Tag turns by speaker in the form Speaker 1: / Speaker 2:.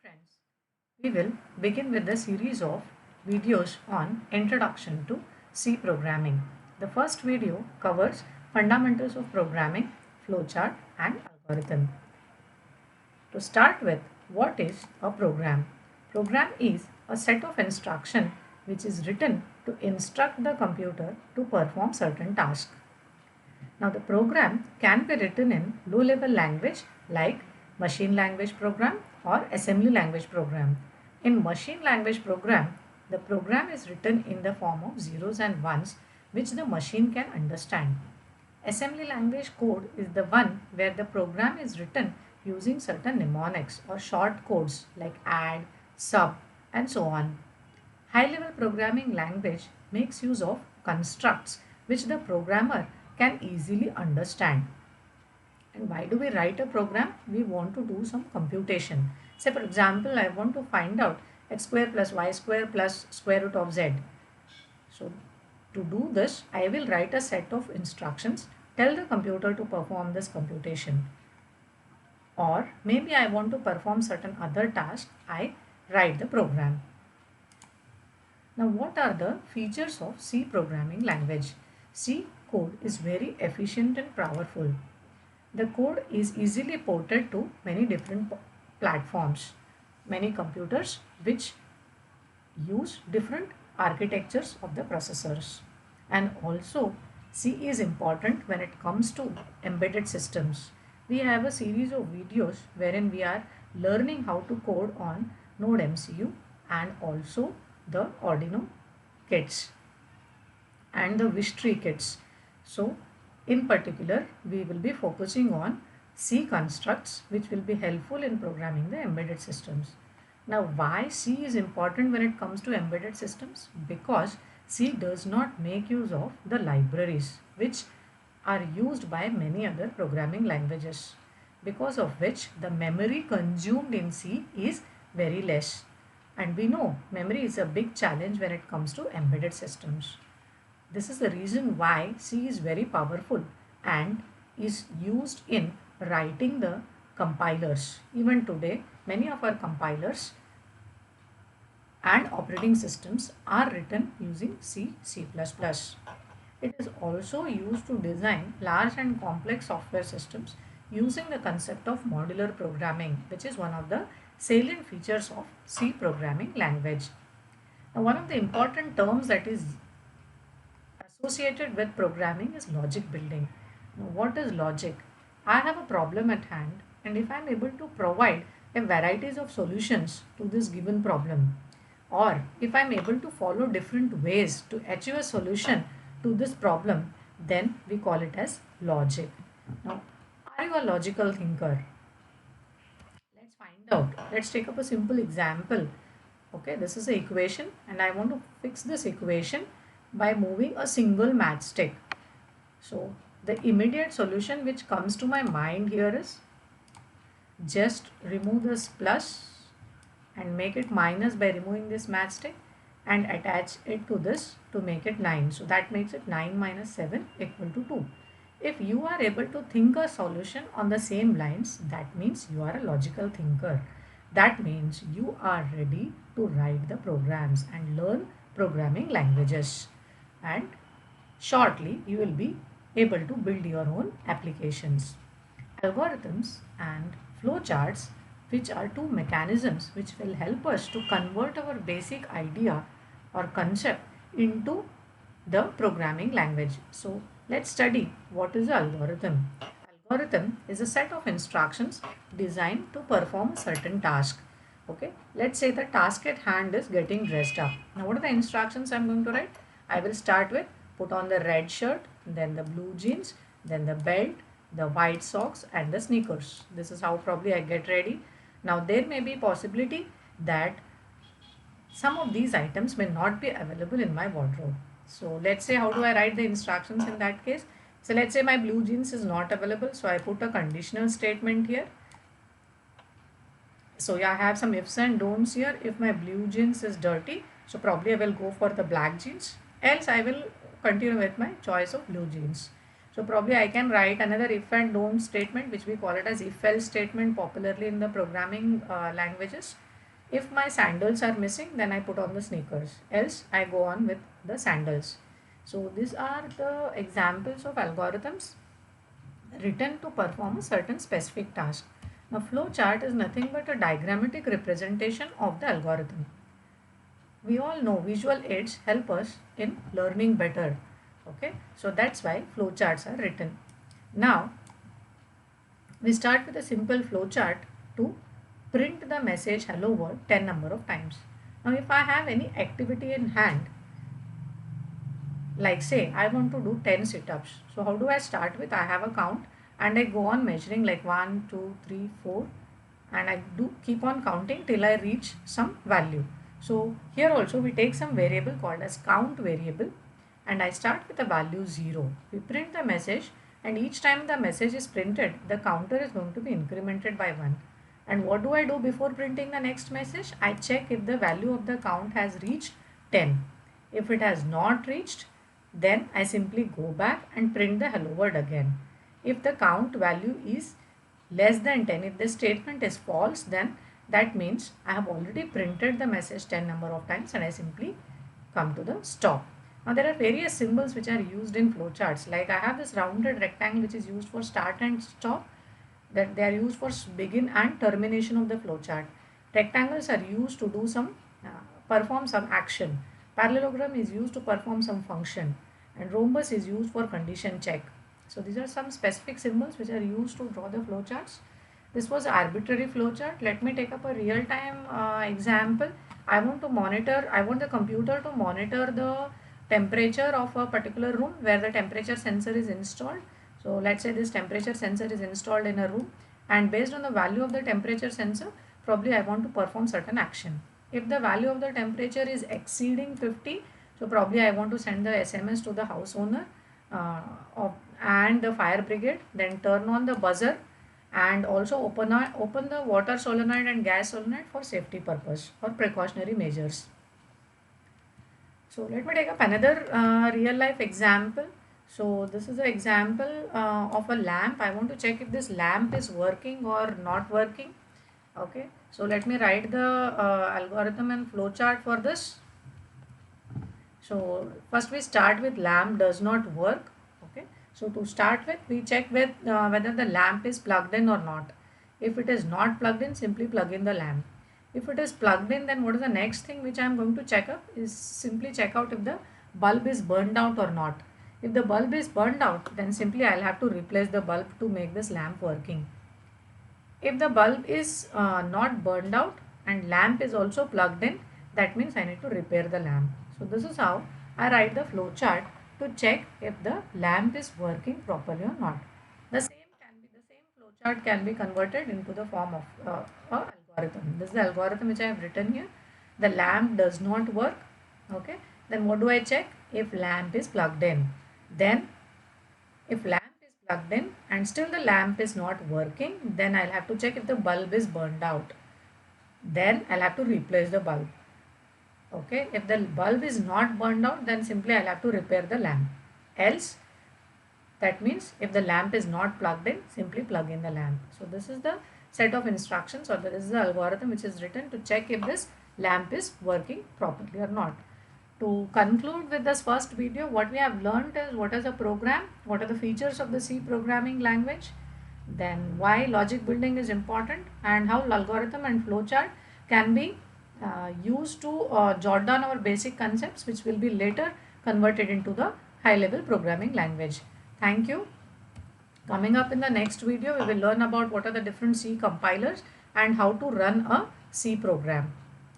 Speaker 1: friends, we will begin with the series of videos on Introduction to C programming. The first video covers fundamentals of programming, flowchart and algorithm. To start with, what is a program? Program is a set of instruction which is written to instruct the computer to perform certain tasks. Now the program can be written in low level language like machine language program or assembly language program. In machine language program, the program is written in the form of zeros and ones which the machine can understand. Assembly language code is the one where the program is written using certain mnemonics or short codes like add, sub and so on. High-level programming language makes use of constructs which the programmer can easily understand. And why do we write a program? We want to do some computation. Say for example, I want to find out x square plus y square plus square root of z. So to do this, I will write a set of instructions, tell the computer to perform this computation. Or maybe I want to perform certain other task, I write the program. Now, what are the features of C programming language? C code is very efficient and powerful. The code is easily ported to many different platforms, many computers which use different architectures of the processors. And also, C is important when it comes to embedded systems. We have a series of videos wherein we are learning how to code on Node MCU and also the Arduino kits and the Wish-Tree kits. So in particular, we will be focusing on C constructs which will be helpful in programming the embedded systems. Now why C is important when it comes to embedded systems? Because C does not make use of the libraries which are used by many other programming languages, because of which the memory consumed in C is very less. And we know memory is a big challenge when it comes to embedded systems. This is the reason why C is very powerful and is used in writing the compilers. Even today, many of our compilers and operating systems are written using C, C++. It is also used to design large and complex software systems using the concept of modular programming, which is one of the salient features of C programming language. Now, one of the important terms that is associated with programming is logic building. Now, what is logic? I have a problem at hand, and if I am able to provide a varieties of solutions to this given problem, or if I am able to follow different ways to achieve a solution to this problem, then we call it as logic. Now, are you a logical thinker? Let's find out. Let's take up a simple example. Okay, this is the equation and I want to fix this equation by moving a single matchstick. So the immediate solution which comes to my mind here is just remove this plus and make it minus by removing this matchstick and attach it to this to make it 9. So that makes it 9 minus 7 equal to 2. If you are able to think a solution on the same lines, that means you are a logical thinker. That means you are ready to write the programs and learn programming languages. And shortly you will be able to build your own applications. Algorithms and flowcharts, which are two mechanisms which will help us to convert our basic idea or concept into the programming language. So let's study what is an algorithm. Algorithm is a set of instructions designed to perform a certain task. Okay, let's say the task at hand is getting dressed up. Now what are the instructions I'm going to write? I will start with put on the red shirt, then the blue jeans, then the belt, the white socks and the sneakers. This is how probably I get ready. Now there may be possibility that some of these items may not be available in my wardrobe. So let's say how do I write the instructions in that case? So let's say my blue jeans is not available. So I put a conditional statement here. So yeah, I have some ifs and don'ts here. If my blue jeans is dirty, so probably I will go for the black jeans. Else I will continue with my choice of blue jeans. So probably I can write another if and don't statement, which we call it as if else statement popularly in the programming languages. If my sandals are missing, then I put on the sneakers. Else, I go on with the sandals. So these are the examples of algorithms written to perform a certain specific task. Now, flow chart is nothing but a diagrammatic representation of the algorithm. We all know visual aids help us in learning better. Okay, so that's why flow charts are written. Now, we start with a simple flow chart to print the message hello world 10 number of times. Now, if I have any activity in hand, like say I want to do 10 sit-ups. So how do I start with? I have a count and I go on measuring like 1, 2, 3, 4, and I do keep on counting till I reach some value. So here also we take some variable called as count variable and I start with the value 0. We print the message and each time the message is printed, the counter is going to be incremented by 1. And what do I do before printing the next message? I check if the value of the count has reached 10. If it has not reached, then I simply go back and print the hello world again. If the count value is less than 10, if the statement is false, then that means I have already printed the message 10 number of times and I simply come to the stop. Now there are various symbols which are used in flowcharts. Like I have this rounded rectangle which is used for start and stop, that they are used for begin and termination of the flowchart. Rectangles are used to do some perform some action. Parallelogram is used to perform some function and rhombus is used for condition check. So these are some specific symbols which are used to draw the flowcharts. This was arbitrary flowchart. Let me take up a real-time example. I want the computer to monitor the temperature of a particular room where the temperature sensor is installed. So let's say this temperature sensor is installed in a room, and based on the value of the temperature sensor, probably I want to perform certain action. If the value of the temperature is exceeding 50, so probably I want to send the SMS to the house owner and the fire brigade, then turn on the buzzer and also open the water solenoid and gas solenoid for safety purpose or precautionary measures. So let me take up another real life example. So this is an example of a lamp. I want to check if this lamp is working or not working. Okay, so let me write the algorithm and flowchart for this. So first we start with lamp does not work. Okay, so to start with we check with whether the lamp is plugged in or not. If it is not plugged in, simply plug in the lamp. If it is plugged in, then what is the next thing which I am going to check up is simply check out if the bulb is burned out or not. If the bulb is burned out, then simply I'll have to replace the bulb to make this lamp working. If the bulb is not burned out and lamp is also plugged in, that means I need to repair the lamp. So this is how I write the flow chart to check if the lamp is working properly or not. The same flow chart can be converted into the form of a algorithm. This is the algorithm which I have written here. The lamp does not work. Okay. Then what do I check? If lamp is plugged in. Then if lamp is plugged in and still the lamp is not working, then I'll have to check if the bulb is burned out. Then I'll have to replace the bulb. Okay, if the bulb is not burned out, then simply I'll have to repair the lamp. Else, that means if the lamp is not plugged in, simply plug in the lamp. So this is the set of instructions, or this is the algorithm which is written to check if this lamp is working properly or not. To conclude with this first video, what we have learned is what is a program, what are the features of the C programming language, then why logic building is important, and how algorithm and flowchart can be used to jot down our basic concepts which will be later converted into the high level programming language. Thank you. Coming up in the next video, we will learn about what are the different C compilers and how to run a C program.